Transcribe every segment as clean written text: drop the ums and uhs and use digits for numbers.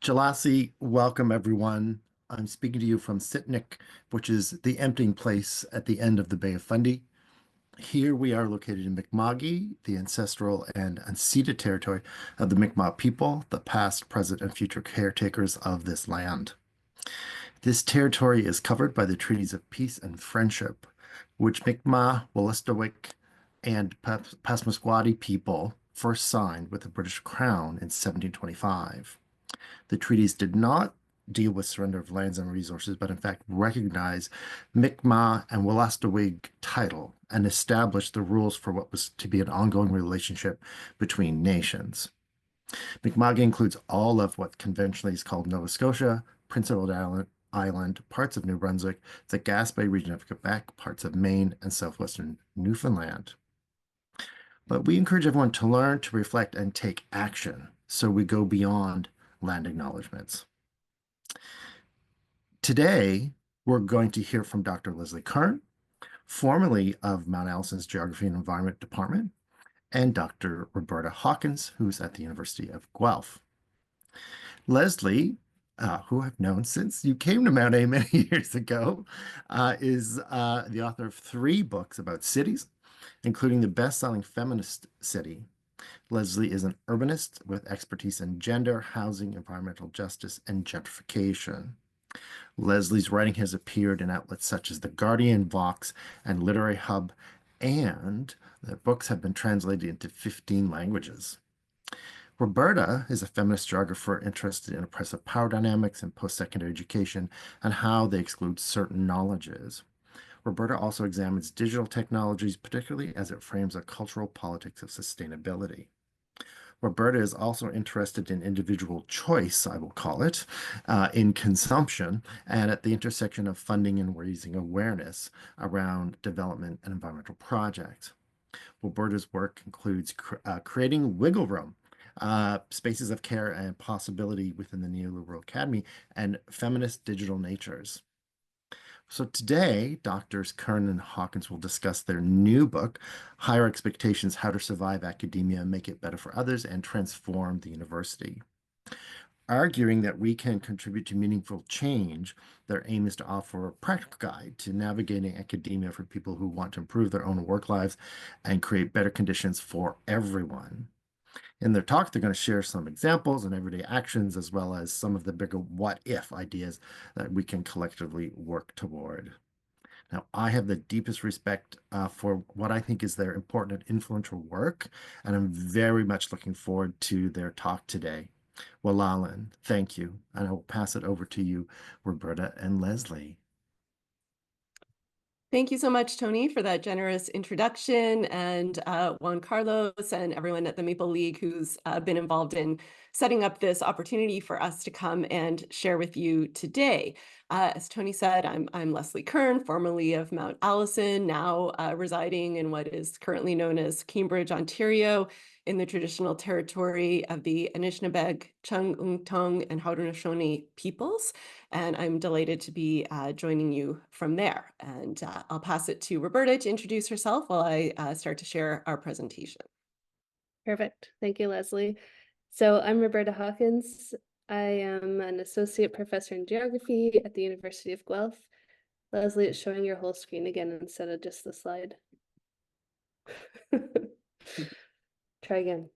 Jalasi, welcome everyone. I'm speaking to you from Sitnik, which is the emptying place at the end of the Bay of Fundy. Here we are located in Mi'kma'ki, the ancestral and unceded territory of the Mi'kmaq people, the past, present, and future caretakers of this land. This territory is covered by the treaties of peace and friendship, which Mi'kmaq, Wolastoqiyik, and Passamaquoddy people first signed with the British Crown in 1725. The treaties did not deal with surrender of lands and resources, but in fact recognized Mi'kmaq and Wolastoqiyik title and established the rules for what was to be an ongoing relationship between nations. Mi'kmaq includes all of what conventionally is called Nova Scotia, Prince Edward Island, parts of New Brunswick, the Gaspé region of Quebec, parts of Maine, and southwestern Newfoundland. But we encourage everyone to learn, to reflect, and take action so we go beyond land acknowledgements. Today, we're going to hear from Dr. Leslie Kern, formerly of Mount Allison's Geography and Environment Department, and Dr. Roberta Hawkins, who's at the University of Guelph. Leslie, who I've known since you came to Mount A many years ago, is the author of 3 books about cities, including the best-selling feminist city. Leslie is an urbanist with expertise in gender, housing, environmental justice, and gentrification. Leslie's writing has appeared in outlets such as The Guardian, Vox, and Literary Hub, and the books have been translated into 15 languages. Roberta is a feminist geographer interested in oppressive power dynamics and post-secondary education and how they exclude certain knowledges. Roberta also examines digital technologies, particularly as it frames a cultural politics of sustainability. Roberta is also interested in individual choice, I will call it, in consumption and at the intersection of funding and raising awareness around development and environmental projects. Roberta's work includes creating wiggle room, spaces of care and possibility within the Neoliberal Academy, and feminist digital natures. So today, Doctors Kern and Hawkins will discuss their new book, Higher Expectations: How to Survive Academia, Make It Better for Others, and Transform the University. Arguing that we can contribute to meaningful change, their aim is to offer a practical guide to navigating academia for people who want to improve their own work lives and create better conditions for everyone. In their talk, they're going to share some examples and everyday actions, as well as some of the bigger what-if ideas that we can collectively work toward. Now, I have the deepest respect for what I think is their important and influential work, and I'm very much looking forward to their talk today. Walalan, thank you, and I will pass it over to you, Roberta and Leslie. Thank you so much, Tony, for that generous introduction, and Juan Carlos and everyone at the Maple League who's been involved in setting up this opportunity for us to come and share with you today. As Tony said, I'm Leslie Kern, formerly of Mount Allison, now residing in what is currently known as Cambridge, Ontario, in the traditional territory of the Anishinaabeg, Chung-Ung-Tung, and Haudenosaunee peoples. And I'm delighted to be joining you from there. And I'll pass it to Roberta to introduce herself while I start to share our presentation. Perfect. Thank you, Leslie. So I'm Roberta Hawkins. I am an associate professor in geography at the University of Guelph. Leslie, it's showing your whole screen again instead of just the slide. Try again.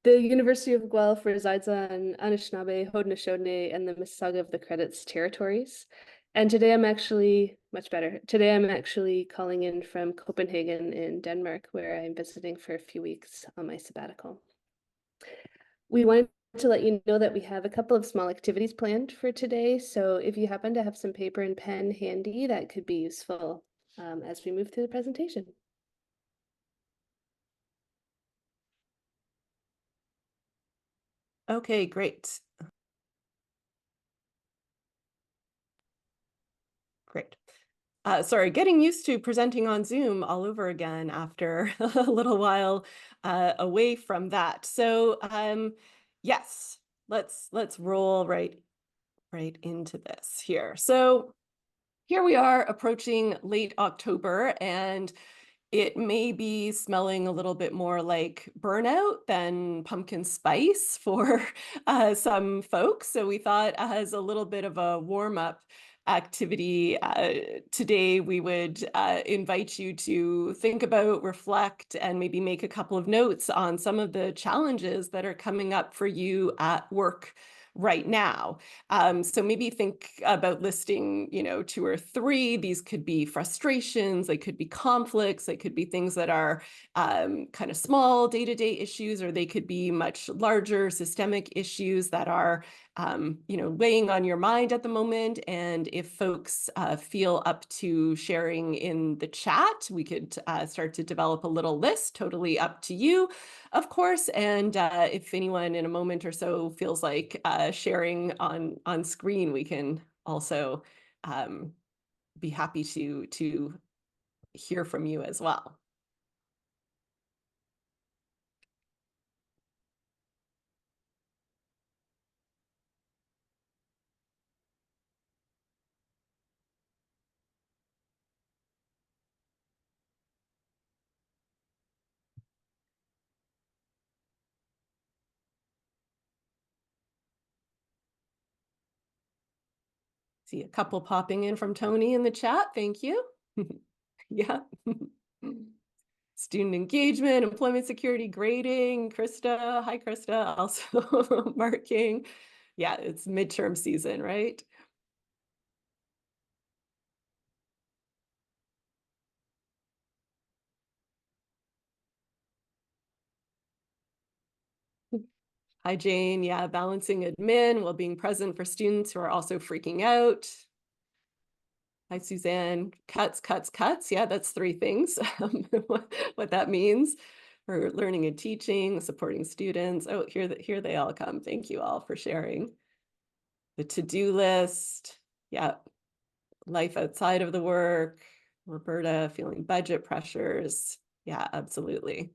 The University of Guelph resides on Anishinaabe, Haudenosaunee, and the Mississauga of the Credits territories. And today I'm actually much better. Today I'm actually calling in from Copenhagen in Denmark, where I'm visiting for a few weeks on my sabbatical. We wanted to let you know that we have a couple of small activities planned for today. So if you happen to have some paper and pen handy, that could be useful as we move through the presentation. Okay, great. Great. Sorry, getting used to presenting on Zoom all over again after a little while away from that. So yes, let's roll right into this here. So here we are approaching late October, and It may be smelling a little bit more like burnout than pumpkin spice for some folks. So we thought as a little bit of a warm-up activity today, we would invite you to think about, reflect, and maybe make a couple of notes on some of the challenges that are coming up for you at work right now. So maybe think about listing, 2 or 3. These could be frustrations, they could be conflicts, they could be things that are kind of small day-to-day issues, or they could be much larger systemic issues that are, weighing on your mind at the moment. And if folks feel up to sharing in the chat, we could start to develop a little list, totally up to you, of course. And if anyone in a moment or so feels like sharing on screen, we can also be happy to hear from you as well. See a couple popping in from Tony in the chat. Thank you. Yeah. Student engagement, employment security, grading. Krista, hi Krista, also marking. Yeah, it's midterm season, right? Hi Jane, yeah, balancing admin while being present for students who are also freaking out. Hi, Suzanne. Cuts, cuts, cuts. Yeah, that's 3 things. What that means for learning and teaching, supporting students. Oh, here they all come. Thank you all for sharing. The to-do list. Yeah, life outside of the work. Roberta feeling budget pressures. Yeah, absolutely.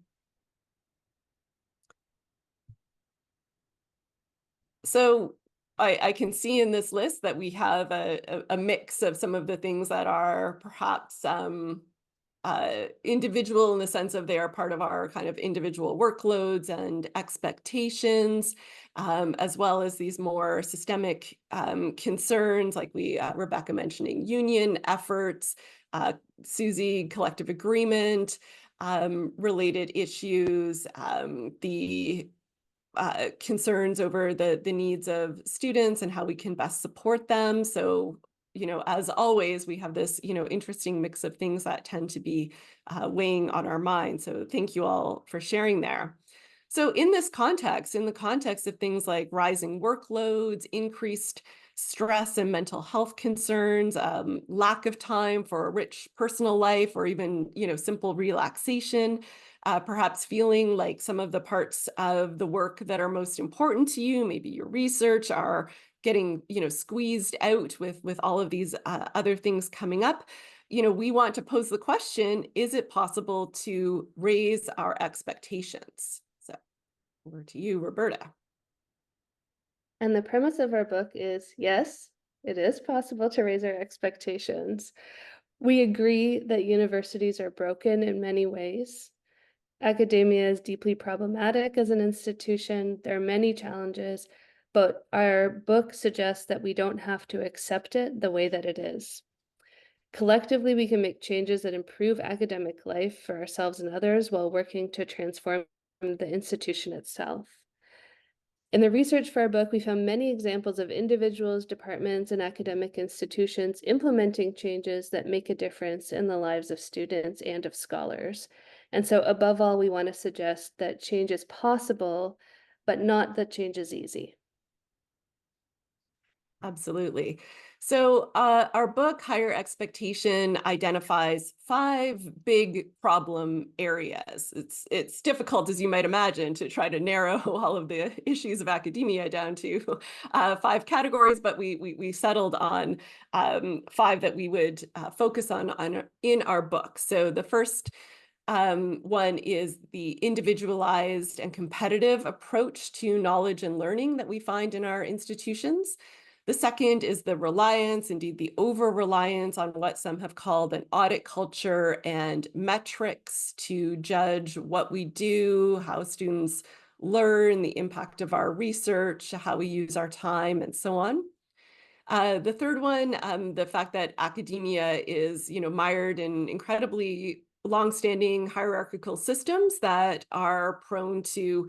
So I can see in this list that we have a mix of some of the things that are perhaps individual in the sense of they are part of our kind of individual workloads and expectations, as well as these more systemic concerns, like Rebecca mentioning union efforts, Susie, collective agreement, related issues, the concerns over the needs of students and how we can best support them. So, as always, we have this, interesting mix of things that tend to be weighing on our minds. So thank you all for sharing there. So in this context, in the context of things like rising workloads, increased stress and mental health concerns, lack of time for a rich personal life, or even, simple relaxation, perhaps feeling like some of the parts of the work that are most important to you, maybe your research, are getting, squeezed out with all of these other things coming up. We want to pose the question, is it possible to raise our expectations? So over to you, Roberta. And the premise of our book is, yes, it is possible to raise our expectations. We agree that universities are broken in many ways. Academia is deeply problematic as an institution. There are many challenges, but our book suggests that we don't have to accept it the way that it is. Collectively, we can make changes that improve academic life for ourselves and others while working to transform the institution itself. In the research for our book, we found many examples of individuals, departments, and academic institutions implementing changes that make a difference in the lives of students and of scholars. And so above all, we want to suggest that change is possible, but not that change is easy. Absolutely. So our book, Higher Expectation, identifies 5 big problem areas. It's difficult, as you might imagine, to try to narrow all of the issues of academia down to 5 categories, but we settled on 5 that we would focus on in our book. So the first one is the individualized and competitive approach to knowledge and learning that we find in our institutions. The second is the reliance, indeed the over-reliance on what some have called an audit culture and metrics to judge what we do, how students learn, the impact of our research, how we use our time, and so on. The third one, the fact that academia is, mired in incredibly longstanding hierarchical systems that are prone to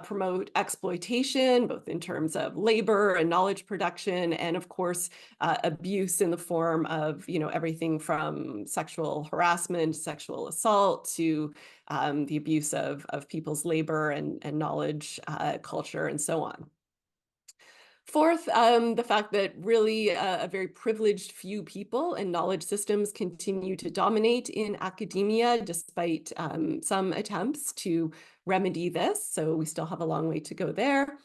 promote exploitation, both in terms of labor and knowledge production, and of course, abuse in the form of, everything from sexual harassment, sexual assault, to the abuse of people's labor and knowledge culture, and so on. Fourth, the fact that really a very privileged few people and knowledge systems continue to dominate in academia, despite some attempts to remedy this. So we still have a long way to go there.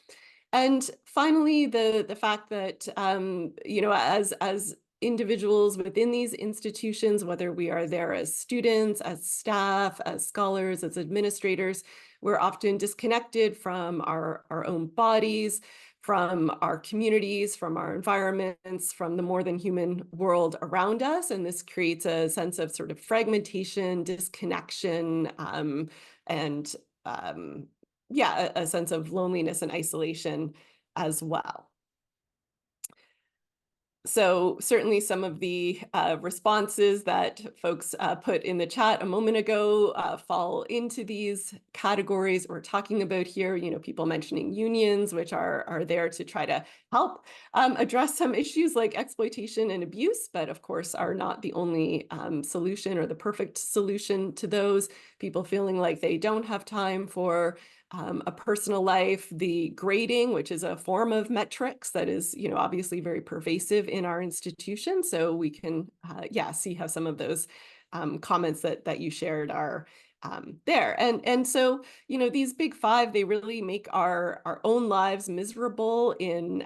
And finally, the fact that, as individuals within these institutions, whether we are there as students, as staff, as scholars, as administrators, we're often disconnected from our own bodies, from our communities, from our environments, from the more than human world around us. And this creates a sense of sort of fragmentation, disconnection, and yeah, a sense of loneliness and isolation as well. So certainly some of the responses that folks put in the chat a moment ago fall into these categories we're talking about here. People mentioning unions, which are there to try to help address some issues like exploitation and abuse, but of course are not the only solution or the perfect solution to those. People feeling like they don't have time for a personal life, the grading, which is a form of metrics that is, obviously very pervasive in our institution. So we can, see how some of those comments that you shared are there. And so, these big five, they really make our own lives miserable in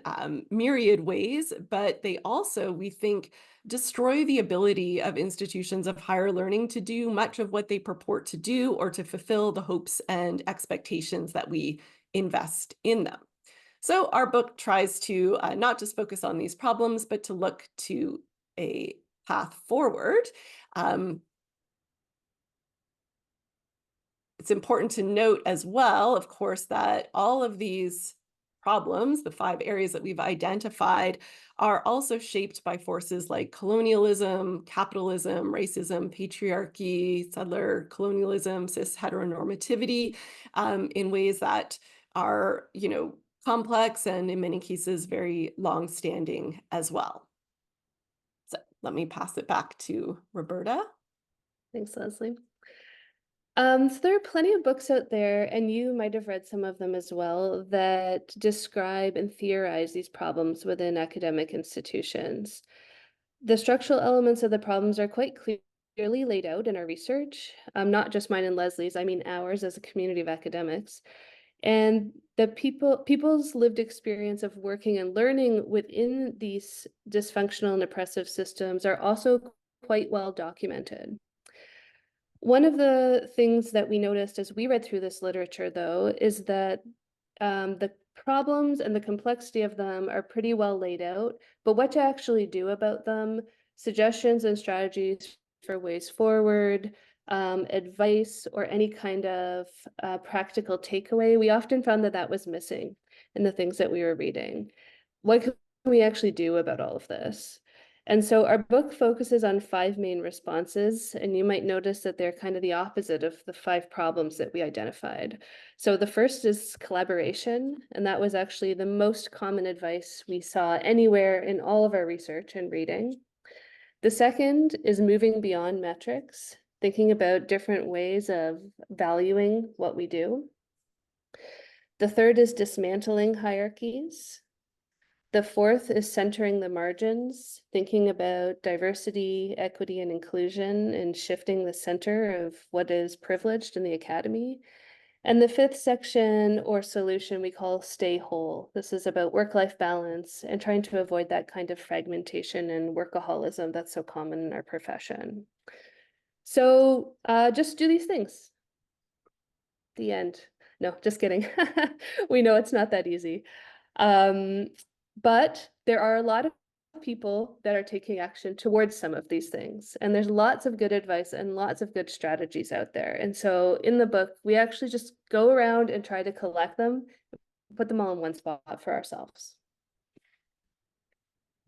myriad ways, but they also, we think, destroy the ability of institutions of higher learning to do much of what they purport to do or to fulfill the hopes and expectations that we invest in them. So our book tries to not just focus on these problems, but to look to a path forward. It's important to note as well, of course, that all of these problems, the 5 areas that we've identified, are also shaped by forces like colonialism, capitalism, racism, patriarchy, settler colonialism, cis heteronormativity, in ways that are, complex and in many cases very long-standing as well. So let me pass it back to Roberta. Thanks, Leslie. So there are plenty of books out there, and you might have read some of them as well, that describe and theorize these problems within academic institutions. The structural elements of the problems are quite clearly laid out in our research, not just mine and Leslie's, I mean ours as a community of academics. And the people's lived experience of working and learning within these dysfunctional and oppressive systems are also quite well documented. One of the things that we noticed as we read through this literature, though, is that the problems and the complexity of them are pretty well laid out, but what to actually do about them, suggestions and strategies for ways forward, advice, or any kind of practical takeaway, we often found that that was missing in the things that we were reading. What can we actually do about all of this? And so our book focuses on 5 main responses, and you might notice that they're kind of the opposite of the 5 problems that we identified. So the first is collaboration, and that was actually the most common advice we saw anywhere in all of our research and reading. The second is moving beyond metrics, thinking about different ways of valuing what we do. The third is dismantling hierarchies. The fourth is centering the margins, thinking about diversity, equity, and inclusion, and shifting the center of what is privileged in the academy. And the fifth section or solution we call stay whole. This is about work-life balance and trying to avoid that kind of fragmentation and workaholism that's so common in our profession. So just do these things. The end. No, just kidding. We know it's not that easy. But there are a lot of people that are taking action towards some of these things, and there's lots of good advice and lots of good strategies out there. And so in the book, we actually just go around and try to collect them, put them all in one spot for ourselves.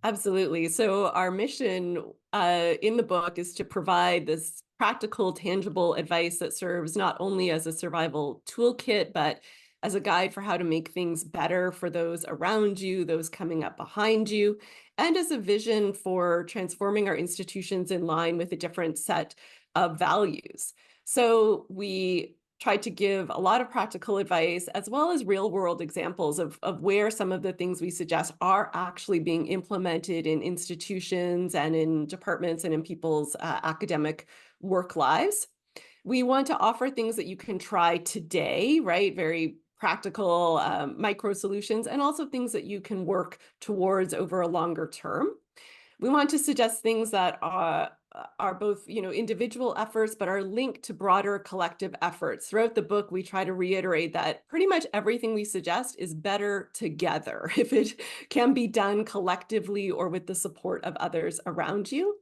Absolutely. So our mission in the book is to provide this practical, tangible advice that serves not only as a survival toolkit, but as a guide for how to make things better for those around you, those coming up behind you, and as a vision for transforming our institutions in line with a different set of values. So we tried to give a lot of practical advice as well as real world examples of where some of the things we suggest are actually being implemented in institutions and in departments and in people's academic work lives. We want to offer things that you can try today, right? Very practical micro solutions, and also things that you can work towards over a longer term. We want to suggest things that are both, individual efforts, but are linked to broader collective efforts. Throughout the book, we try to reiterate that pretty much everything we suggest is better together if it can be done collectively or with the support of others around you.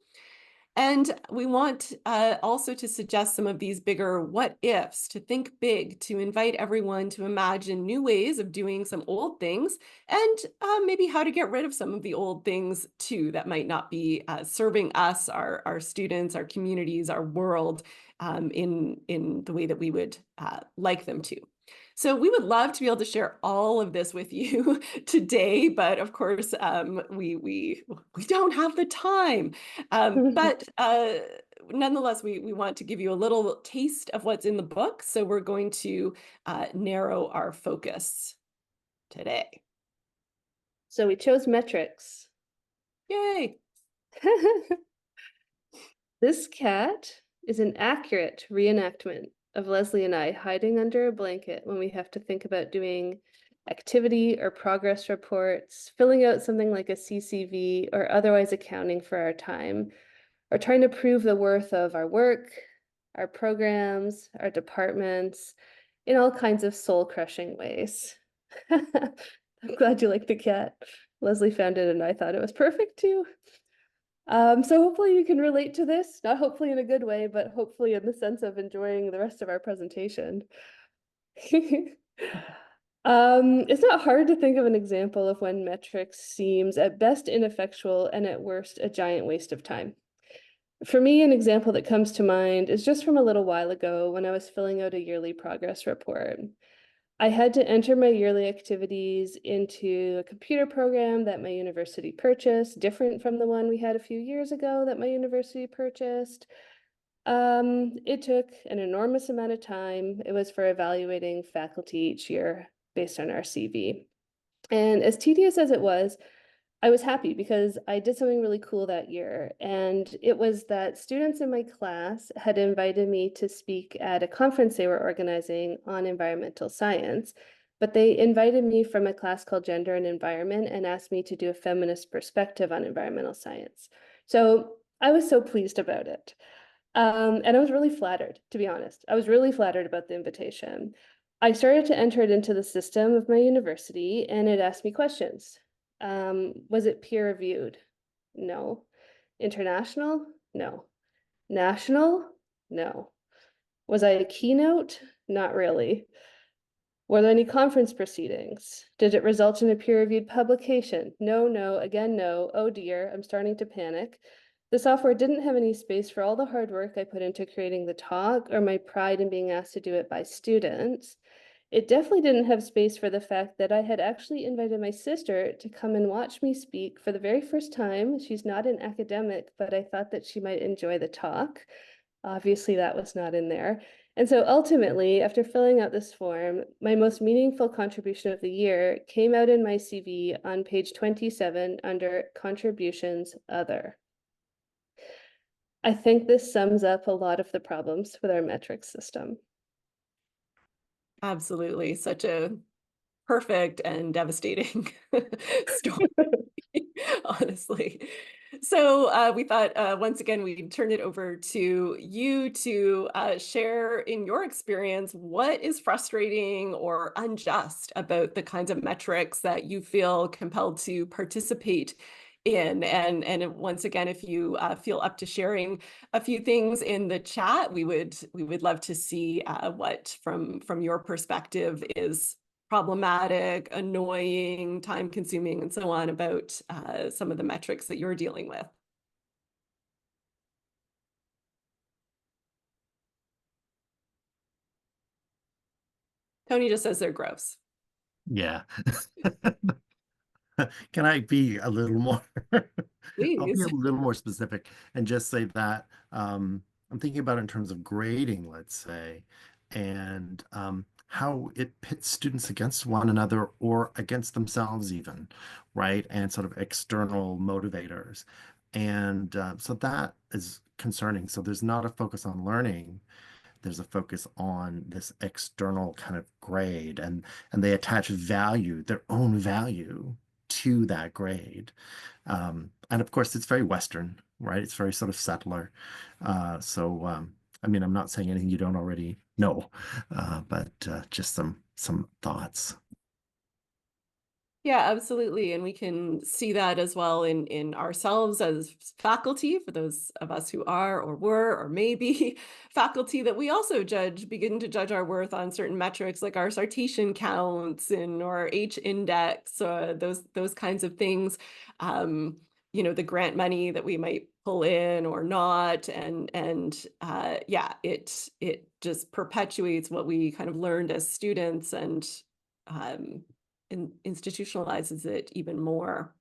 And we want also to suggest some of these bigger what ifs, to think big, to invite everyone to imagine new ways of doing some old things, and maybe how to get rid of some of the old things too that might not be serving us, our students, our communities, our world in the way that we would like them to. So we would love to be able to share all of this with you today, but of course, we don't have the time. But nonetheless, we want to give you a little taste of what's in the book. So we're going to narrow our focus today. So we chose metrics. Yay! This cat is an accurate reenactment of Leslie and I hiding under a blanket when we have to think about doing activity or progress reports, filling out something like a CCV, or otherwise accounting for our time, or trying to prove the worth of our work, our programs, our departments, in all kinds of soul-crushing ways. I'm glad you like the cat. Leslie found it and I thought it was perfect too. So hopefully you can relate to this, not hopefully in a good way, but hopefully in the sense of enjoying the rest of our presentation. It's not hard to think of an example of when metrics seems at best ineffectual and at worst a giant waste of time. For me, an example that comes to mind is just from a little while ago when I was filling out a yearly progress report. I had to enter my yearly activities into a computer program that my university purchased, different from the one we had a few years ago that my university purchased. It took an enormous amount of time. It was for evaluating faculty each year based on our CV. And as tedious as it was, I was happy because I did something really cool that year. And it was that students in my class had invited me to speak at a conference they were organizing on environmental science. But they invited me from a class called Gender and Environment and asked me to do a feminist perspective on environmental science. So I was so pleased about it. And I was really flattered, to be honest. I was really flattered about the invitation. I started to enter it into the system of my university, and it asked me questions. Was it peer reviewed? No. International? No. National? No. Was I a keynote? Not really. Were there any conference proceedings? Did it result in a peer-reviewed publication? No, no, again, no. Oh dear, I'm starting to panic. The software didn't have any space for all the hard work I put into creating the talk or my pride in being asked to do it by students. It definitely didn't have space for the fact that I had actually invited my sister to come and watch me speak for the very first time. She's not an academic, but I thought that she might enjoy the talk. Obviously, that was not in there. And so ultimately, after filling out this form, my most meaningful contribution of the year came out in my CV on page 27 under Contributions Other. I think this sums up a lot of the problems with our metrics system. Absolutely. Such a perfect and devastating story, honestly. So we thought once again we'd turn it over to you to share in your experience what is frustrating or unjust about the kinds of metrics that you feel compelled to participate in. And once again, if you feel up to sharing a few things in the chat, we would love to see what from your perspective is problematic, annoying, time consuming, and so on about some of the metrics that you're dealing with. Tony just says they're gross. Yeah. Can I be a little more? I'll be a Please. little more specific and just say that I'm thinking about it in terms of grading, let's say, and how it pits students against one another or against themselves, even, right? And sort of external motivators. And so that is concerning. So there's not a focus on learning. There's a focus on this external kind of grade, and they attach value, their own value, to that grade. And of course, it's very Western, right? It's very sort of settler. So I mean, I'm not saying anything you don't already know, but just some thoughts. Yeah, absolutely. And we can see that as well in ourselves as faculty, for those of us who are or were or maybe faculty, that we also begin to judge our worth on certain metrics like our citation counts and or H index, those kinds of things. Um, the grant money that we might pull in or not. And yeah, it just perpetuates what we kind of learned as students um, institutionalizes it even more.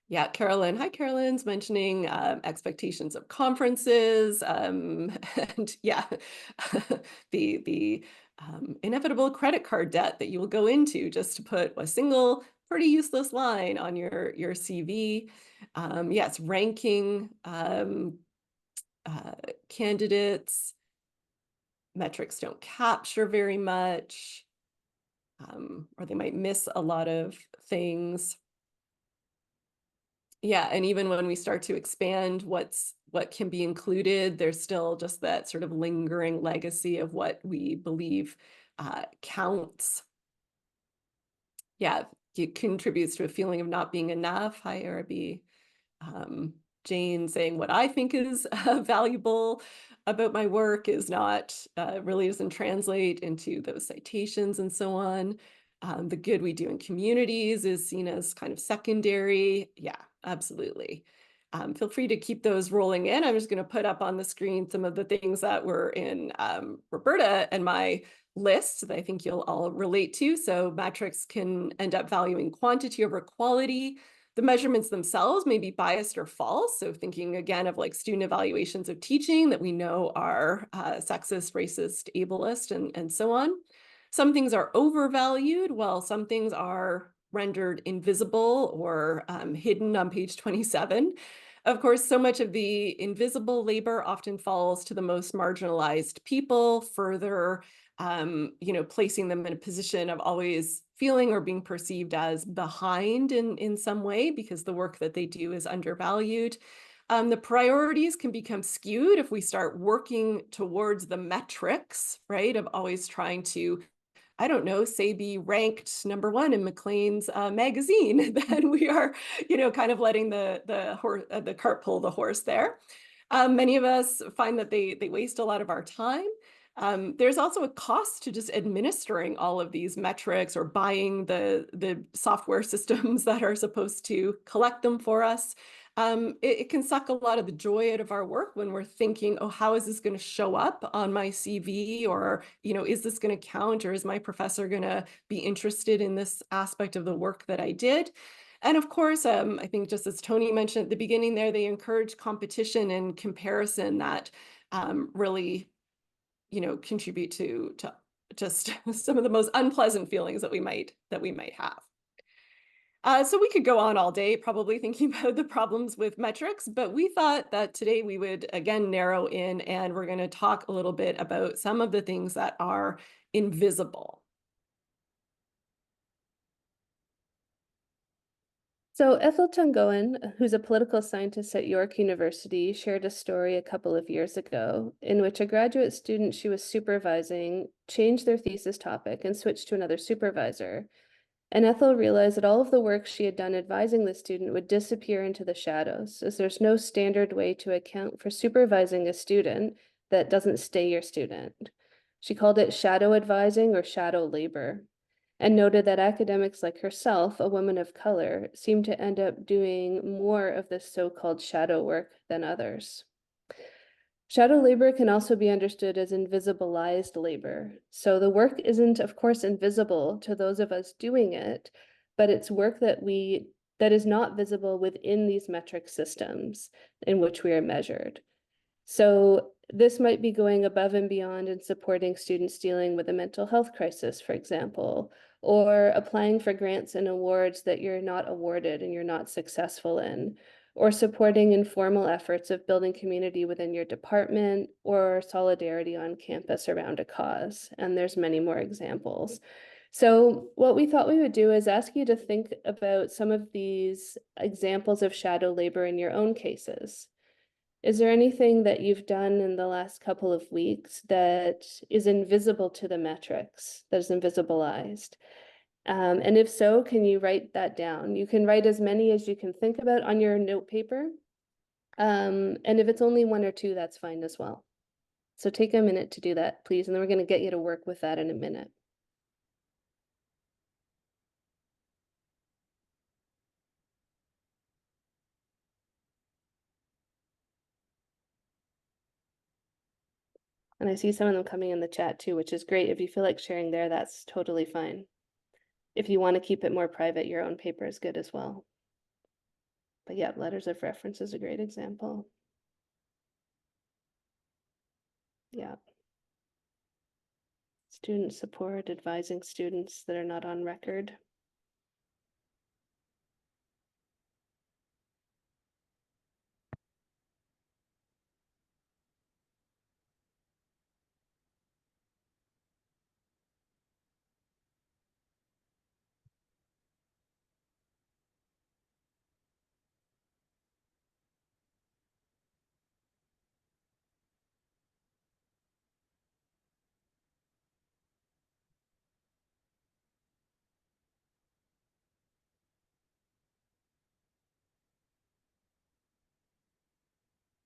Yeah, Carolyn. Hi, Carolyn's mentioning expectations of conferences, and yeah, the inevitable credit card debt that you will go into just to put a single pretty useless line on your CV. Yes, ranking uh, candidates. Metrics don't capture very much. Or they might miss a lot of things. Yeah, and even when we start to expand what can be included, there's still just that sort of lingering legacy of what we believe counts. Yeah, it contributes to a feeling of not being enough. Hi, Arabi. um, Jane saying what I think is valuable about my work is not really doesn't translate into those citations and so on. The good we do in communities is seen as kind of secondary. Yeah, absolutely. Feel free to keep those rolling in. I'm just going to put up on the screen some of the things that were in Roberta and my list that I think you'll all relate to. So metrics can end up valuing quantity over quality. The measurements themselves may be biased or false. So thinking again of like student evaluations of teaching that we know are sexist, racist, ableist, and so on. Some things are overvalued, while some things are rendered invisible or hidden on page 27. Of course, so much of the invisible labor often falls to the most marginalized people, further placing them in a position of always feeling or being perceived as behind in some way because the work that they do is undervalued. The priorities can become skewed if we start working towards the metrics, right, of always trying to, I don't know, say be ranked #1 in Maclean's magazine. Then we are, kind of letting the cart pull the horse there. Many of us find that they waste a lot of our time. There's also a cost to just administering all of these metrics or buying the software systems that are supposed to collect them for us. It can suck a lot of the joy out of our work when we're thinking, oh, how is this going to show up on my CV? Or, is this going to count? Or is my professor going to be interested in this aspect of the work that I did? And of course, I think just as Tony mentioned at the beginning there, they encourage competition and comparison that really contribute to just some of the most unpleasant feelings that we might have. So we could go on all day probably thinking about the problems with metrics, but we thought that today we would again narrow in and we're going to talk a little bit about some of the things that are invisible. So Ethel Tungoen, who's a political scientist at York University, shared a story a couple of years ago in which a graduate student she was supervising changed their thesis topic and switched to another supervisor. And Ethel realized that all of the work she had done advising the student would disappear into the shadows, as there's no standard way to account for supervising a student that doesn't stay your student. She called it shadow advising or shadow labor, and noted that academics like herself, a woman of color, seemed to end up doing more of this so-called shadow work than others. Shadow labor can also be understood as invisibilized labor. So the work isn't, of course, invisible to those of us doing it, but it's work that is not visible within these metric systems in which we are measured. So this might be going above and beyond in supporting students dealing with a mental health crisis, for example, or applying for grants and awards that you're not awarded and you're not successful in, or supporting informal efforts of building community within your department or solidarity on campus around a cause. And there's many more examples. So what we thought we would do is ask you to think about some of these examples of shadow labor in your own cases. Is there anything that you've done in the last couple of weeks that is invisible to the metrics, that is invisibilized? And if so, can you write that down? You can write as many as you can think about on your note paper. And if it's only one or two, that's fine as well. So take a minute to do that, please. And then we're going to get you to work with that in a minute. And I see some of them coming in the chat too, which is great. If you feel like sharing there, that's totally fine. If you want to keep it more private, your own paper is good as well. But yeah, letters of reference is a great example. Yeah. Student support, advising students that are not on record.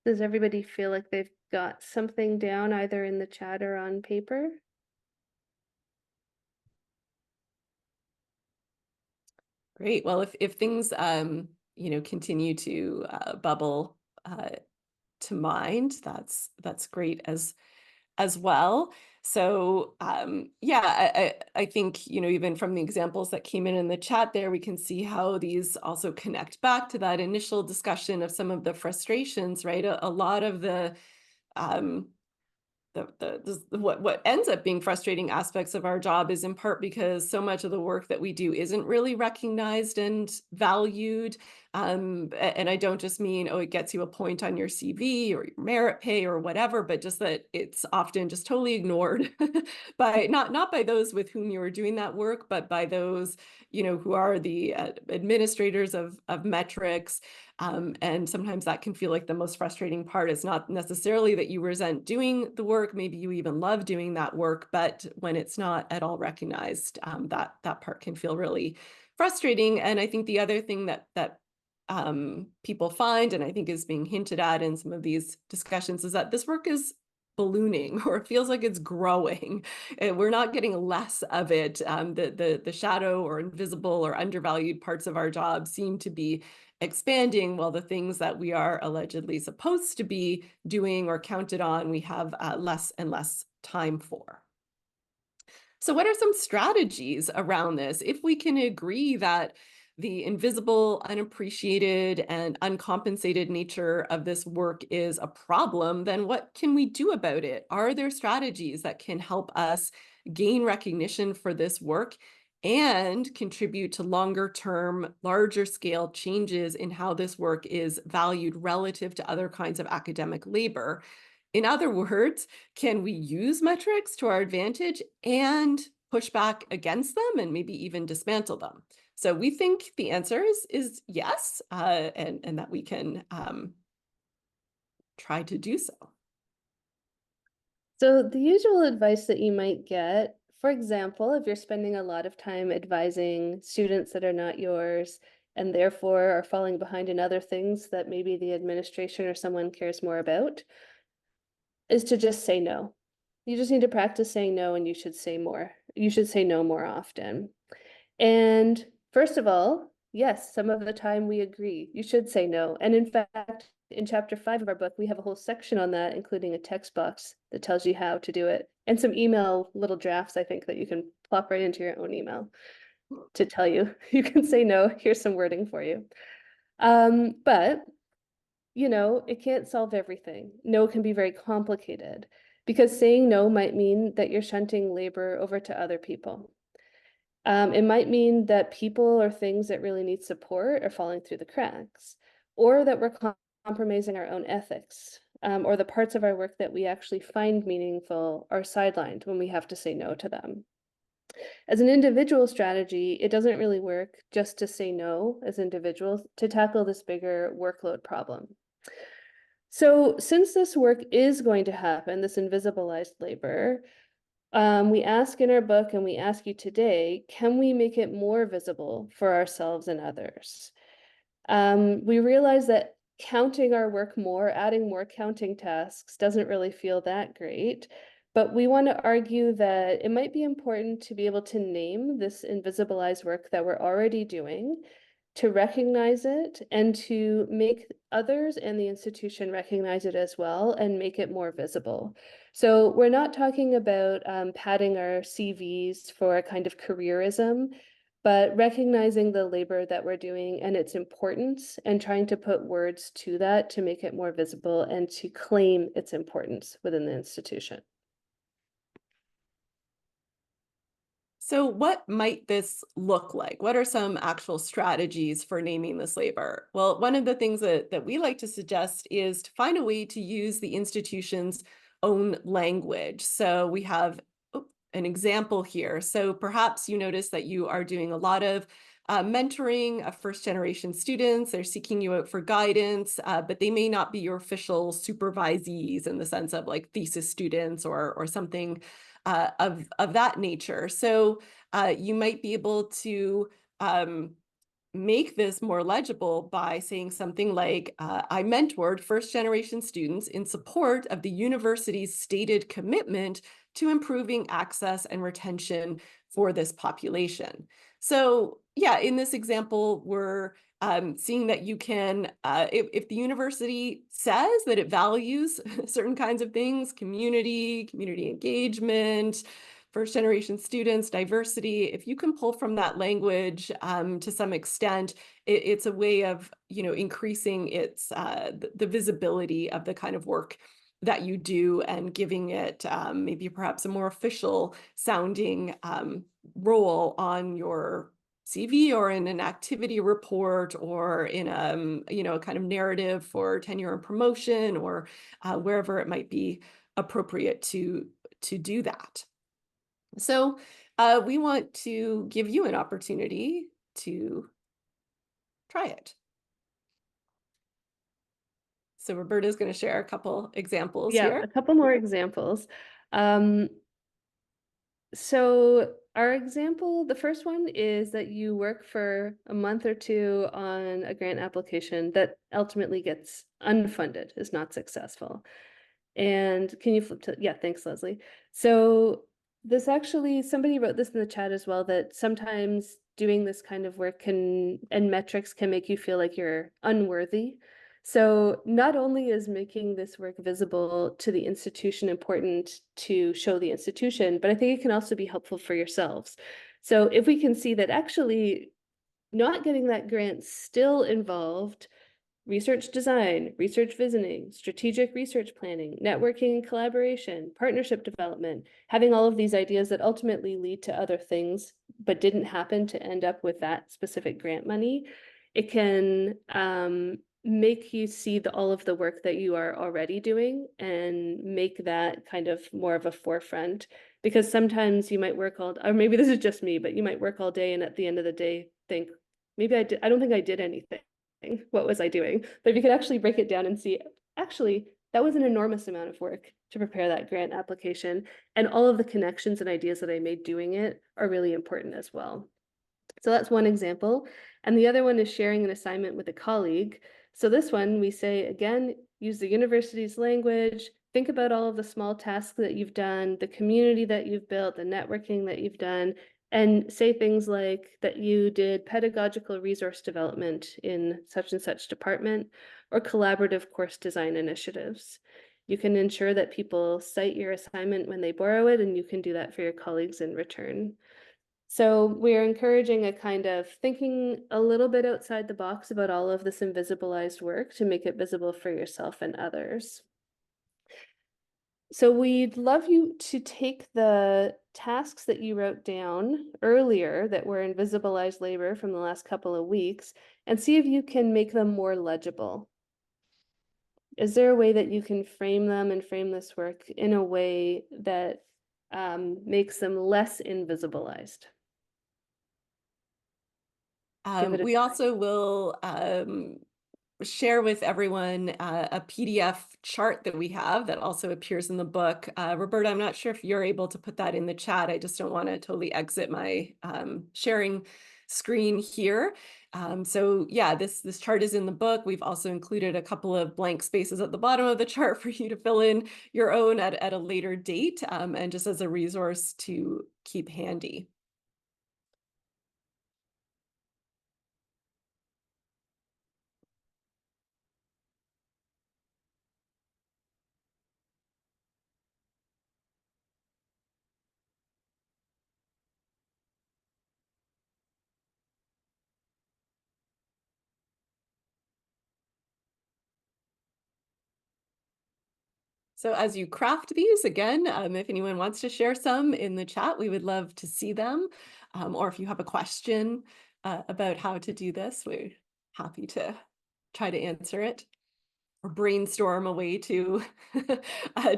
Does everybody feel like they've got something down either in the chat or on paper? Great. Well, if things continue to bubble to mind, that's great as well. So yeah, I think even from the examples that came in the chat there, we can see how these also connect back to that initial discussion of some of the frustrations, right? A lot of the what ends up being frustrating aspects of our job is in part because so much of the work that we do isn't really recognized and valued. And I don't just mean, oh, it gets you a point on your CV or your merit pay or whatever, but just that it's often just totally ignored by not by those with whom you are doing that work, but by those, who are the administrators of metrics. And sometimes that can feel like the most frustrating part. Is not necessarily that you resent doing the work, maybe you even love doing that work, but when it's not at all recognized, that part can feel really frustrating. And I think the other thing that people find, and I think is being hinted at in some of these discussions, is that this work is ballooning, or it feels like it's growing. And we're not getting less of it. The shadow or invisible or undervalued parts of our job seem to be expanding, while the things that we are allegedly supposed to be doing or counted on, we have less and less time for. So what are some strategies around this? If we can agree that the invisible, unappreciated, and uncompensated nature of this work is a problem, then what can we do about it? Are there strategies that can help us gain recognition for this work and contribute to longer term, larger scale changes in how this work is valued relative to other kinds of academic labor? In other words, can we use metrics to our advantage and push back against them and maybe even dismantle them? So we think the answer is yes, and that we can try to do so. So the usual advice that you might get, for example, if you're spending a lot of time advising students that are not yours and therefore are falling behind in other things that maybe the administration or someone cares more about, is to just say no. You just need to practice saying no, and you should say more. You should say no more often. And first of all, yes, some of the time we agree. You should say no. And in fact, in chapter 5 of our book, we have a whole section on that, including a text box that tells you how to do it, and some email little drafts, I think, that you can plop right into your own email to tell you you can say no. Here's some wording for you. But it can't solve everything. No can be very complicated because saying no might mean that you're shunting labor over to other people. It might mean that people or things that really need support are falling through the cracks, or that we're compromising our own ethics, or the parts of our work that we actually find meaningful are sidelined when we have to say no to them. As an individual strategy, it doesn't really work just to say no as individuals to tackle this bigger workload problem. So since this work is going to happen, this invisibilized labor, we ask in our book and we ask you today, can we make it more visible for ourselves and others? We realize that counting our work more, adding more counting tasks doesn't really feel that great, but we want to argue that it might be important to be able to name this invisibilized work that we're already doing, to recognize it, and to make others and the institution recognize it as well and make it more visible. So we're not talking about padding our CVs for a kind of careerism, but recognizing the labor that we're doing and its importance and trying to put words to that to make it more visible and to claim its importance within the institution. So what might this look like? What are some actual strategies for naming this labor? Well, one of the things that we like to suggest is to find a way to use the institution's own language. So we have an example here. So perhaps you notice that you are doing a lot of mentoring of first-generation students. They're seeking you out for guidance, but they may not be your official supervisees in the sense of like thesis students or something of that nature. So you might be able to make this more legible by saying something like, I mentored first-generation students in support of the university's stated commitment to improving access and retention for this population. So yeah, in this example, we're seeing that you can, if the university says that it values certain kinds of things, community engagement, first generation students, diversity, if you can pull from that language to some extent, it's a way of increasing its the visibility of the kind of work that you do and giving it maybe perhaps a more official sounding role on your CV or in an activity report or in a kind of narrative for tenure and promotion or wherever it might be appropriate to do that. So we want to give you an opportunity to try it. So Roberta is going to share a couple examples Yeah, here. a couple more examples. So our example, the first one is that you work for a month or two on a grant application that ultimately gets unfunded, is not successful. And can you flip to, yeah, thanks, Leslie. So this actually, somebody wrote this in the chat as well, that sometimes doing this kind of work and metrics can make you feel like you're unworthy. So not only is making this work visible to the institution important to show the institution, but I think it can also be helpful for yourselves. So if we can see that actually not getting that grant still involved research design, research visiting, strategic research planning, networking and collaboration, partnership development, having all of these ideas that ultimately lead to other things, but didn't happen to end up with that specific grant money, it can make you see all of the work that you are already doing and make that kind of more of a forefront. Because sometimes you might work or maybe this is just me, but you might work all day and at the end of the day, think, maybe I don't think I did anything. What was I doing? But if you could actually break it down and see, actually, that was an enormous amount of work to prepare that grant application. And all of the connections and ideas that I made doing it are really important as well. So that's one example. And the other one is sharing an assignment with a colleague. So this one, we say, again, use the university's language, think about all of the small tasks that you've done, the community that you've built, the networking that you've done, and say things like that you did pedagogical resource development in such and such department or collaborative course design initiatives. You can ensure that people cite your assignment when they borrow it, and you can do that for your colleagues in return. So we're encouraging a kind of thinking a little bit outside the box about all of this invisibilized work to make it visible for yourself and others. So we'd love you to take the tasks that you wrote down earlier that were invisibilized labor from the last couple of weeks and see if you can make them more legible. Is there a way that you can frame them and frame this work in a way that makes them less invisibilized? Give it a We try. also will share with everyone a PDF chart that we have that also appears in the book. Roberta, I'm not sure if you're able to put that in the chat. I just don't want to totally exit my sharing screen here. So yeah, this chart is in the book. We've also included a couple of blank spaces at the bottom of the chart for you to fill in your own at a later date, and just as a resource to keep handy. So as you craft these, again, if anyone wants to share some in the chat, we would love to see them. Or if you have a question about how to do this, we're happy to try to answer it or brainstorm a way to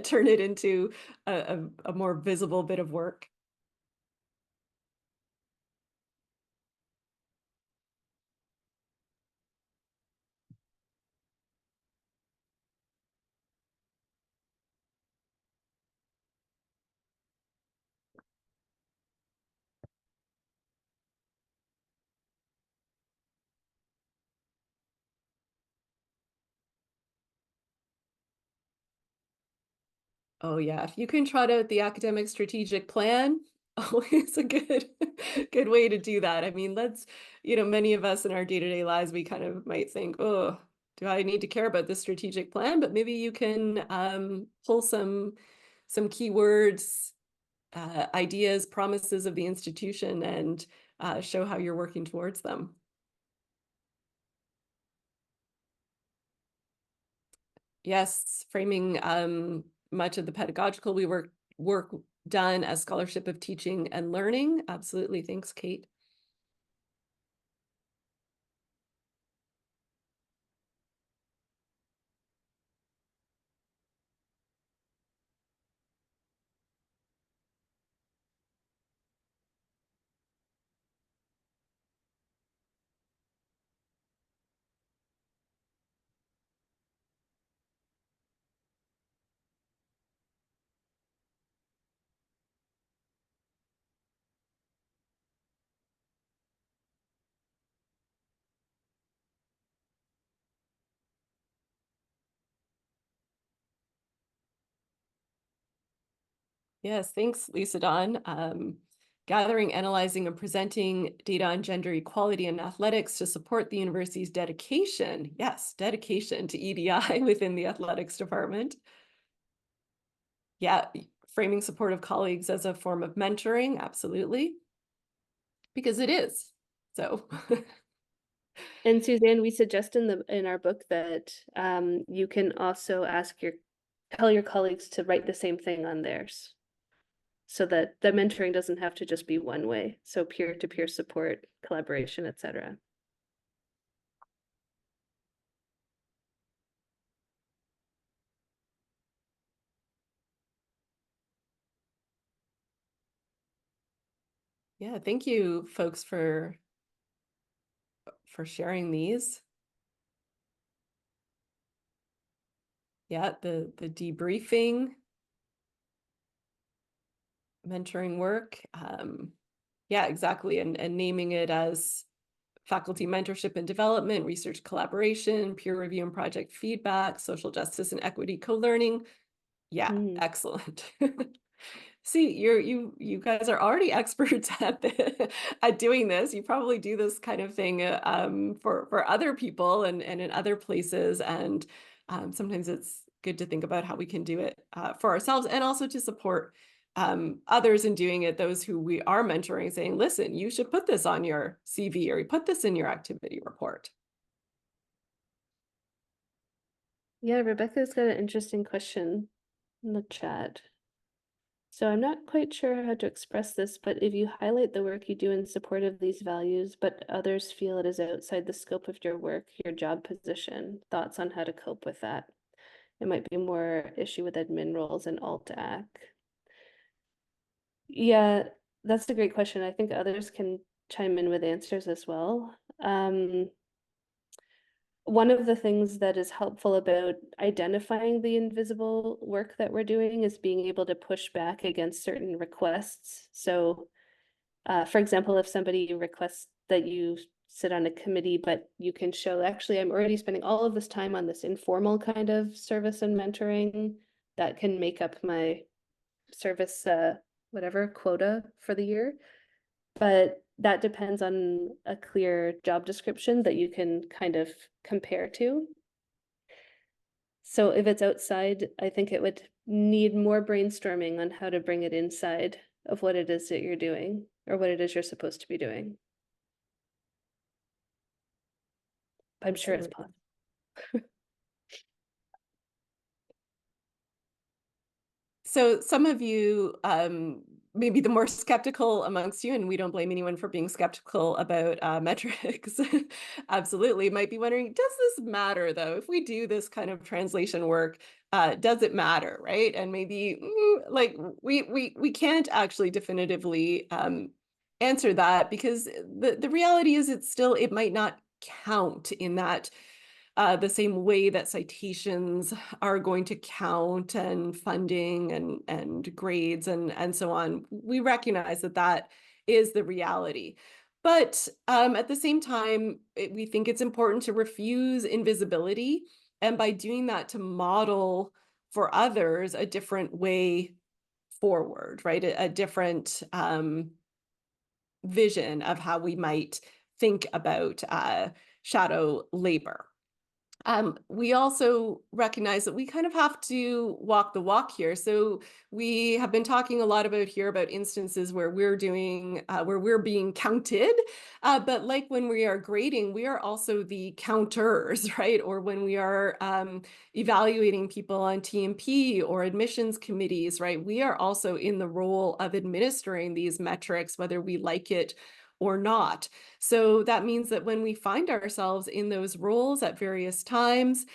turn it into a more visible bit of work. Oh yeah, if you can trot out the academic strategic plan, always a good way to do that. I mean, many of us in our day-to-day lives, we kind of might think, oh, do I need to care about this strategic plan? But maybe you can pull some keywords, ideas, promises of the institution, and show how you're working towards them. Yes, framing much of the pedagogical work done as scholarship of teaching and learning. Absolutely. Thanks, Kate. Yes, thanks, Lisa Dawn. Gathering, analyzing, and presenting data on gender equality in athletics to support the university's dedication. Yes, dedication to EDI within the athletics department. Yeah, framing supportive colleagues as a form of mentoring. Absolutely. Because it is. So And Suzanne, we suggest in our book that you can also tell your colleagues to write the same thing on theirs, so that the mentoring doesn't have to just be one way. So peer-to-peer support, collaboration, etc. yeah, thank you folks for for sharing these. Yeah, the debriefing, mentoring work. Yeah, exactly. And naming it as faculty mentorship and development, research collaboration, peer review and project feedback, social justice and equity co-learning. Yeah, excellent. See, you guys are already experts at doing this. You probably do this kind of thing for other people and in other places. And sometimes it's good to think about how we can do it for ourselves and also to support others in doing it, those who we are mentoring, saying, listen, you should put this on your CV or you put this in your activity report. Yeah, Rebecca's got an interesting question in the chat. So I'm not quite sure how to express this, but if you highlight the work you do in support of these values, but others feel it is outside the scope of your work, your job position, thoughts on how to cope with that? It might be more issue with admin roles and alt-ac. Yeah, that's a great question. I think others can chime in with answers as well. One of the things that is helpful about identifying the invisible work that we're doing is being able to push back against certain requests. So, for example, if somebody requests that you sit on a committee, but you can show, actually, I'm already spending all of this time on this informal kind of service and mentoring that can make up my service, whatever quota for the year. But that depends on a clear job description that you can kind of compare to. So if it's outside, I think it would need more brainstorming on how to bring it inside of what it is that you're doing or what it is you're supposed to be doing. I'm sure it's possible. So some of you, maybe the more skeptical amongst you, and we don't blame anyone for being skeptical about metrics, absolutely, might be wondering, does this matter though? If we do this kind of translation work, does it matter, right? And maybe like we can't actually definitively answer that because the reality is it might not count in that the same way that citations are going to count and funding and grades and so on. We recognize that that is the reality. But at the same time, we think it's important to refuse invisibility. And by doing that, to model for others a different way forward, right? A different vision of how we might think about shadow labor. We also recognize that we kind of have to walk the walk here. So we have been talking a lot about instances where we're being counted. But like when we are grading, we are also the counters, right? Or when we are evaluating people on TMP or admissions committees, right? We are also in the role of administering these metrics, whether we like it or not. So that means that when we find ourselves in those roles at various times,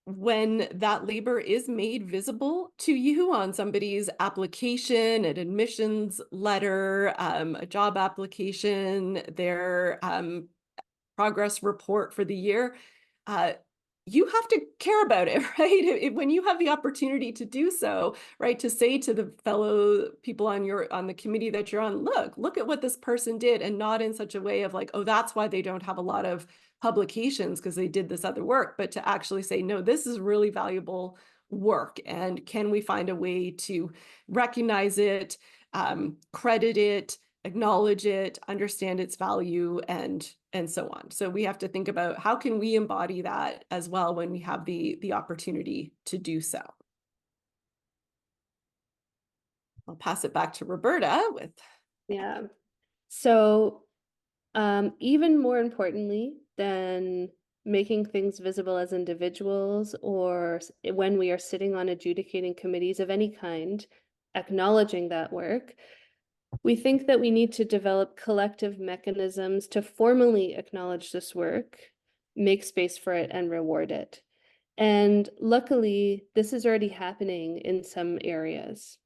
when that labor is made visible to you on somebody's application, an admissions letter, a job application, their progress report for the year, you have to care about it, right? When you have the opportunity to do so, right, to say to the fellow people on the committee that you're on, look at what this person did, and not in such a way of like, oh, that's why they don't have a lot of publications because they did this other work, but to actually say, no, this is really valuable work, and can we find a way to recognize it, credit it, acknowledge it, understand its value, and so on. So we have to think about how can we embody that as well when we have the opportunity to do so. I'll pass it back to Roberta with. Yeah. So even more importantly than making things visible as individuals or when we are sitting on adjudicating committees of any kind, acknowledging that work, we think that we need to develop collective mechanisms to formally acknowledge this work, make space for it, and reward it. And luckily, this is already happening in some areas.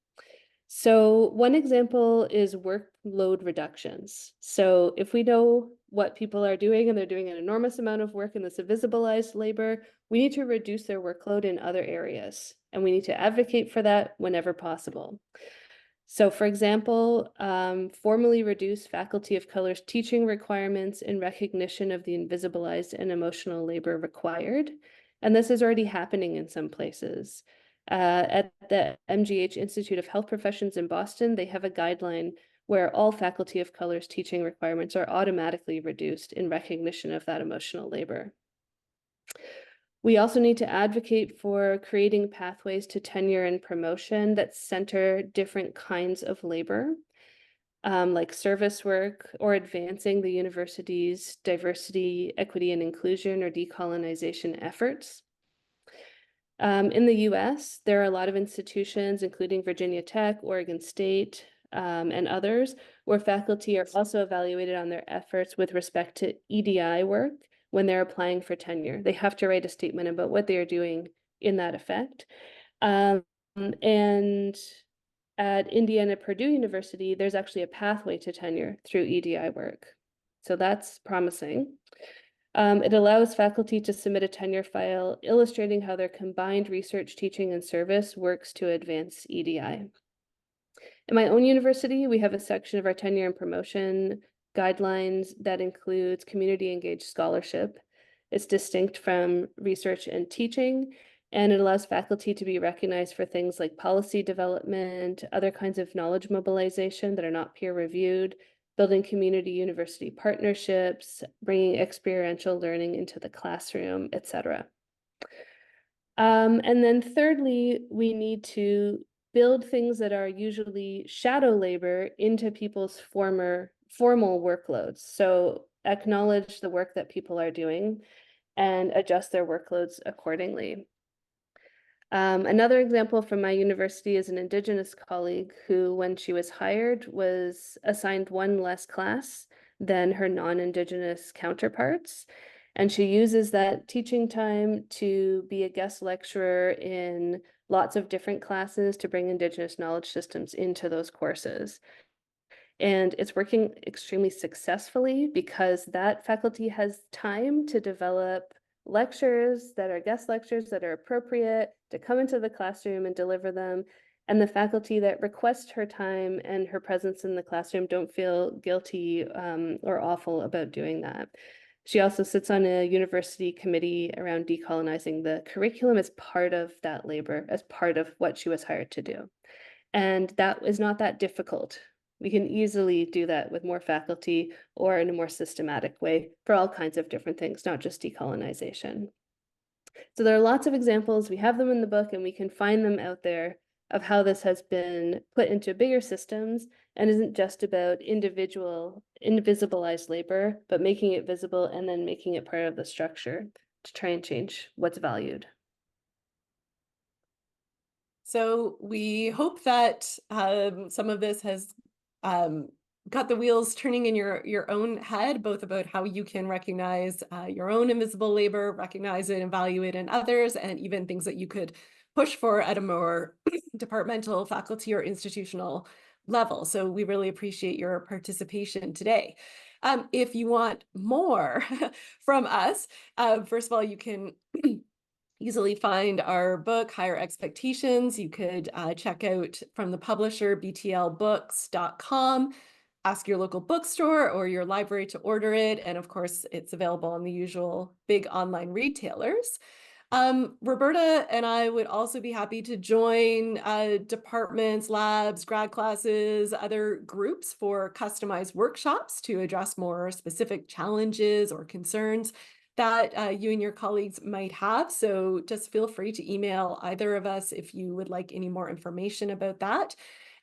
So one example is workload reductions. So if we know what people are doing, and they're doing an enormous amount of work in this invisibilized labor, we need to reduce their workload in other areas, and we need to advocate for that whenever possible. So, for example, formally reduce faculty of color's teaching requirements in recognition of the invisibilized and emotional labor required. And this is already happening in some places. At the MGH Institute of Health Professions in Boston, they have a guideline where all faculty of color's teaching requirements are automatically reduced in recognition of that emotional labor. We also need to advocate for creating pathways to tenure and promotion that center different kinds of labor, like service work or advancing the university's diversity, equity, and inclusion or decolonization efforts. In the US, there are a lot of institutions, including Virginia Tech, Oregon State, and others, where faculty are also evaluated on their efforts with respect to EDI work when they're applying for tenure. They have to write a statement about what they are doing in that effect. And at Indiana Purdue University, there's actually a pathway to tenure through EDI work. So that's promising. It allows faculty to submit a tenure file illustrating how their combined research, teaching, and service works to advance EDI. In my own university, we have a section of our tenure and promotion guidelines that includes community engaged scholarship. It's distinct from research and teaching, and it allows faculty to be recognized for things like policy development, other kinds of knowledge mobilization that are not peer reviewed, building community university partnerships, bringing experiential learning into the classroom, etc. And then thirdly, we need to build things that are usually shadow labor into people's formal workloads. So acknowledge the work that people are doing and adjust their workloads accordingly. Another example from my university is an Indigenous colleague who, when she was hired, was assigned one less class than her non-Indigenous counterparts. And she uses that teaching time to be a guest lecturer in lots of different classes to bring Indigenous knowledge systems into those courses. And it's working extremely successfully because that faculty has time to develop lectures that are guest lectures that are appropriate to come into the classroom and deliver them. And the faculty that request her time and her presence in the classroom don't feel guilty or awful about doing that. She also sits on a university committee around decolonizing the curriculum as part of that labor, as part of what she was hired to do. And that is not that difficult. We can easily do that with more faculty or in a more systematic way for all kinds of different things, not just decolonization. So there are lots of examples. We have them in the book, and we can find them out there of how this has been put into bigger systems and isn't just about individual invisibilized labor, but making it visible and then making it part of the structure to try and change what's valued. So we hope that some of this has got the wheels turning in your own head, both about how you can recognize your own invisible labor, recognize it, evaluate in others, and even things that you could push for at a more departmental, faculty, or institutional level. So we really appreciate your participation today. If you want more from us, first of all, you can easily find our book, Higher Expectations. You could check out from the publisher, btlbooks.com. Ask your local bookstore or your library to order it. And of course, it's available on the usual big online retailers. Roberta and I would also be happy to join departments, labs, grad classes, other groups for customized workshops to address more specific challenges or concerns that you and your colleagues might have. So just feel free to email either of us if you would like any more information about that.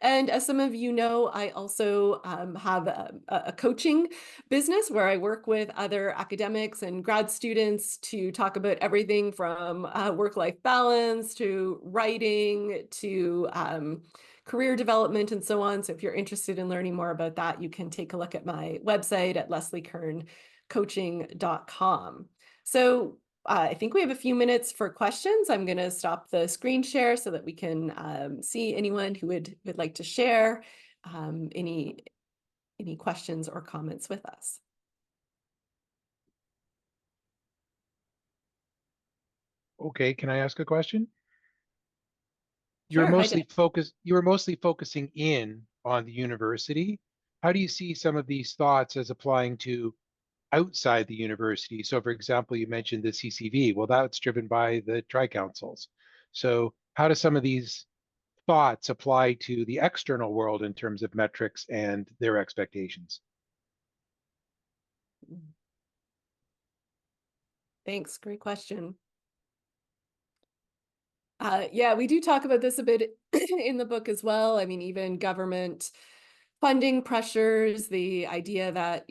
And as some of you know, I also have a coaching business where I work with other academics and grad students to talk about everything from work-life balance to writing to career development and so on. So if you're interested in learning more about that, you can take a look at my website at lesliekerncoaching.com. So I think we have a few minutes for questions. I'm going to stop the screen share so that we can see anyone who would like to share any questions or comments with us. Okay, can I ask a question? Sure. Hi, Dan. You were mostly focusing in on the university. How do you see some of these thoughts as applying to outside the university? So, for example, you mentioned the CCV. Well, that's driven by the tri-councils. So, how do some of these thoughts apply to the external world in terms of metrics and their expectations? Thanks. Great question. Yeah, we do talk about this a bit in the book as well. I mean, even government funding pressures, the idea that,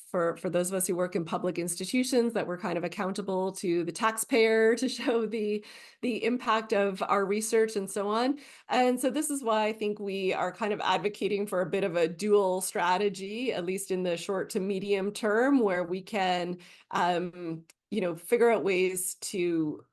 for those of us who work in public institutions, that we're kind of accountable to the taxpayer to show the impact of our research and so on. And so this is why I think we are kind of advocating for a bit of a dual strategy, at least in the short to medium term, where we can, figure out ways to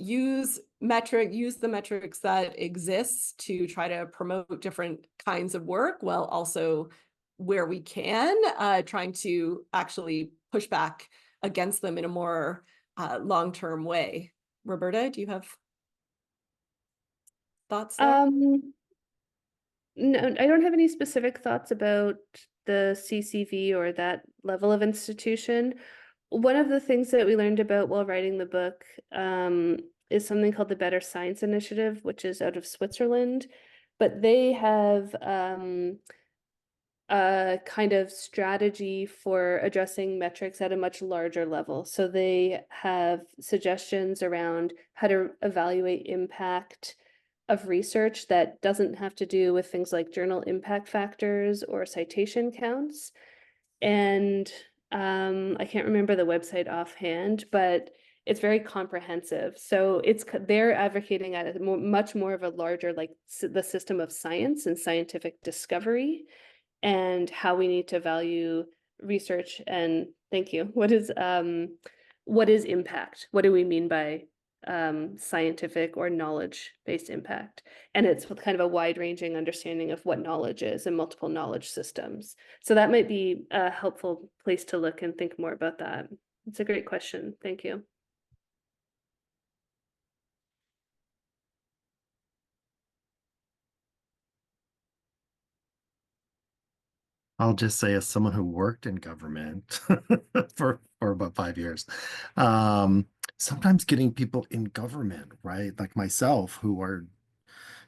use the metrics that exist to try to promote different kinds of work, while also, where we can, trying to actually push back against them in a more long-term way. Roberta, do you have thoughts there? No, I don't have any specific thoughts about the CCV or that level of institution. One of the things that we learned about while writing the book is something called the Better Science Initiative, which is out of Switzerland. But they have a kind of strategy for addressing metrics at a much larger level. So they have suggestions around how to evaluate impact of research that doesn't have to do with things like journal impact factors or citation counts. And I can't remember the website offhand, but it's very comprehensive. So they're advocating at a much more of a larger, like the system of science and scientific discovery, and how we need to value research. And thank you. What is impact? What do we mean by scientific or knowledge-based impact? And it's with kind of a wide-ranging understanding of what knowledge is and multiple knowledge systems. So that might be a helpful place to look and think more about that. It's a great question. Thank you. I'll just say, as someone who worked in government for about 5 years, sometimes getting people in government, right, like myself, who are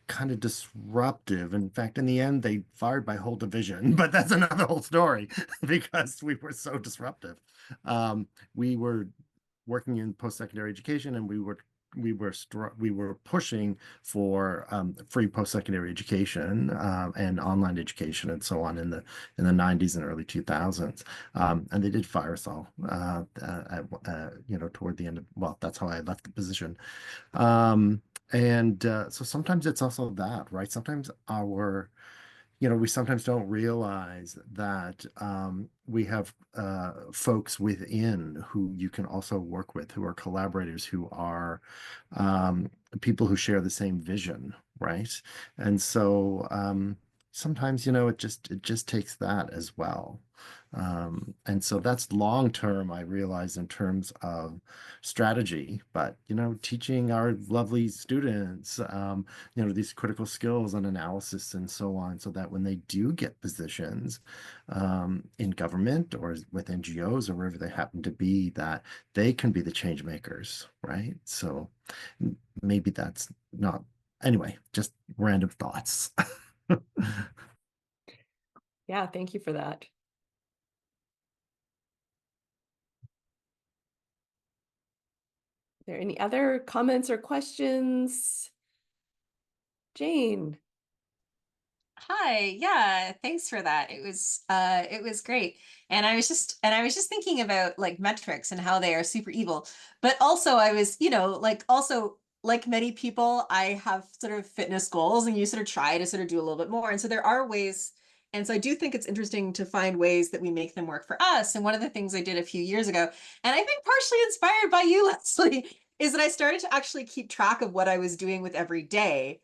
kind of disruptive. In fact, in the end, they fired my whole division, but that's another whole story because we were so disruptive. We were working in post-secondary education, and we were pushing for free post-secondary education and online education and so on in the 90s and early 2000s. And they did fire us all toward the end of, well, that's how I left the position. So sometimes it's also that, right? Sometimes we sometimes don't realize that we have folks within who you can also work with, who are collaborators, who are people who share the same vision, right? And so sometimes, it just takes that as well. And so that's long term, I realize, in terms of strategy, but teaching our lovely students these critical skills and analysis and so on, so that when they do get positions in government or with NGOs or wherever they happen to be, that they can be the change makers, right? So maybe that's not, anyway, just random thoughts. Yeah, thank you for that. Are there any other comments or questions? Jane. Hi, yeah, thanks for that. It was great. And I was just thinking about like metrics and how they are super evil. But also I was, also like many people, I have sort of fitness goals, and you sort of try to sort of do a little bit more. And so there are ways, and so I do think it's interesting to find ways that we make them work for us. And one of the things I did a few years ago, and I think partially inspired by you, Leslie, is that I started to actually keep track of what I was doing with every day,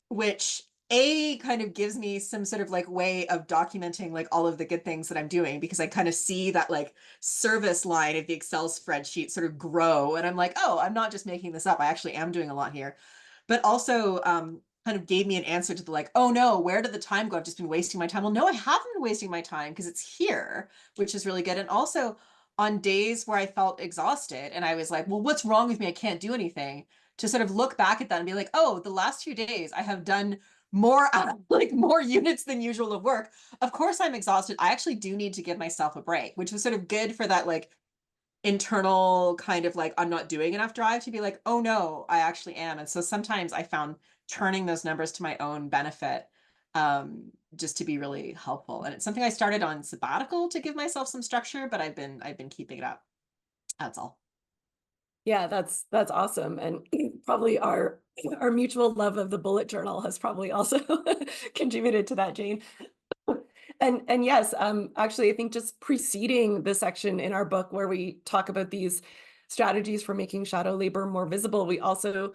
which A, kind of gives me some sort of like way of documenting like all of the good things that I'm doing, because I kind of see that like service line of the Excel spreadsheet sort of grow. And I'm like, oh, I'm not just making this up. I actually am doing a lot here. But also kind of gave me an answer to the like, oh no, where did the time go? I've just been wasting my time. Well, no, I haven't been wasting my time because it's here, which is really good. And also on days where I felt exhausted and I was like, well, what's wrong with me? I can't do anything. To sort of look back at that and be like, oh, the last few days I have done more like more units than usual of work. Of course I'm exhausted. I actually do need to give myself a break, which was sort of good for that like internal kind of like I'm not doing enough drive to be like, oh no, I actually am. And so sometimes I found turning those numbers to my own benefit just to be really helpful. And it's something I started on sabbatical to give myself some structure, but I've been keeping it up. That's all. Yeah, that's awesome. And probably our mutual love of the bullet journal has probably also contributed to that, Jane. And yes, actually, I think just preceding the section in our book where we talk about these strategies for making shadow labor more visible, we also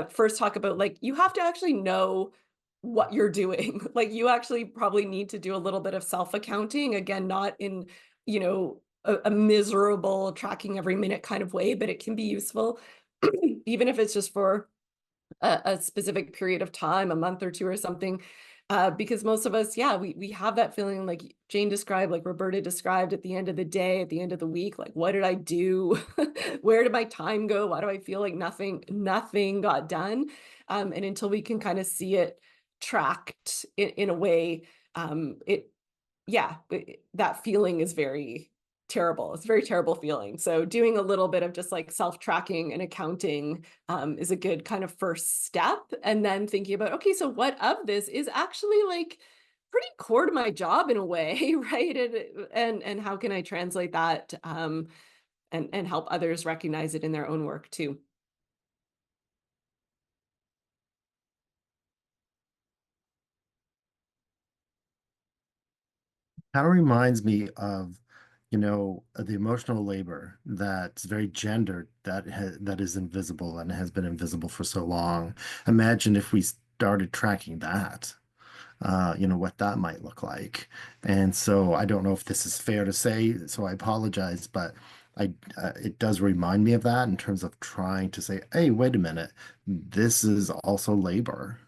first talk about like you have to actually know what you're doing. Like you actually probably need to do a little bit of self-accounting. Again, not in, you know, a miserable tracking every minute kind of way, but it can be useful, even if it's just for a specific period of time, a month or two or something. Because most of us, yeah, we have that feeling like Jane described, like Roberta described at the end of the day, at the end of the week, like, what did I do? Where did my time go? Why do I feel like nothing got done? And until we can kind of see it tracked in a way, that feeling is very terrible. It's a very terrible feeling. So doing a little bit of just like self-tracking and accounting is a good kind of first step. And then thinking about, okay, so what of this is actually like pretty core to my job in a way, right? And how can I translate that and help others recognize it in their own work too? Kind of reminds me of, the emotional labor that's very gendered, that is invisible and has been invisible for so long. Imagine if we started tracking that, what that might look like. And so I don't know if this is fair to say, so I apologize, but it does remind me of that in terms of trying to say, hey, wait a minute, this is also labor.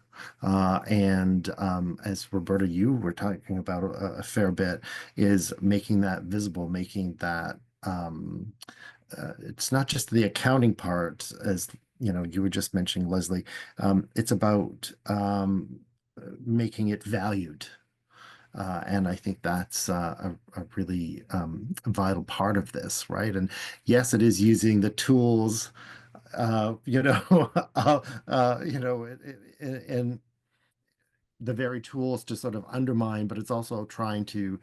And as Roberta, you were talking about a fair bit, is making that visible, making that it's not just the accounting part, as you were just mentioning, Leslie. It's about making it valued. And I think that's a really vital part of this, right? And yes, it is using the tools, and the very tools to sort of undermine, but it's also trying to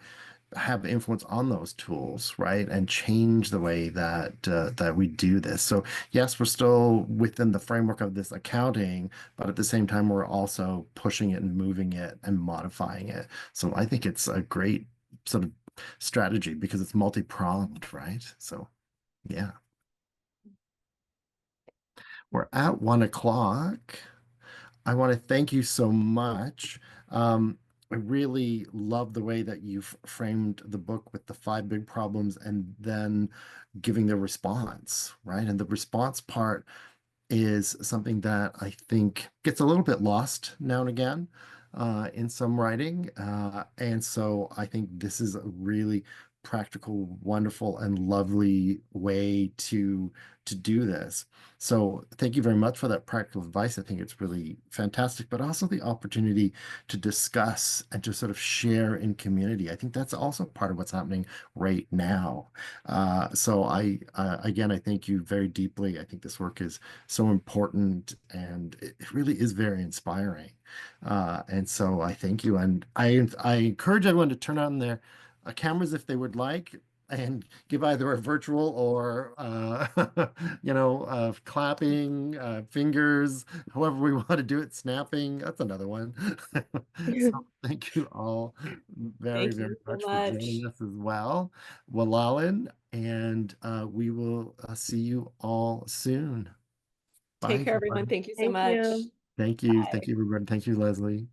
have influence on those tools, right? And change the way that we do this. So yes, we're still within the framework of this accounting, but at the same time, we're also pushing it and moving it and modifying it. So I think it's a great sort of strategy because it's multi-pronged, right? So yeah, we're at 1 o'clock. I want to thank you so much. I really love the way that you've framed the book with the 5 big problems and then giving the response, right? And the response part is something that I think gets a little bit lost now and again in some writing. And so I think this is a really practical, wonderful, and lovely way to do this. So thank you very much for that practical advice. I think it's really fantastic, but also the opportunity to discuss and to sort of share in community. I think that's also part of what's happening right now. So again, I thank you very deeply. I think this work is so important and it really is very inspiring. And so I thank you. And I encourage everyone to turn on their cameras if they would like and give either a virtual or clapping, fingers, however we want to do it, snapping. That's another one. So thank you all very, Thank very you so much for joining much. us as well. Walalin, and we will see you all soon. Take Bye, care, everyone. everybody. Thank you so Thank much. you. Thank you. Thank Bye. you, everybody. Thank you, Leslie.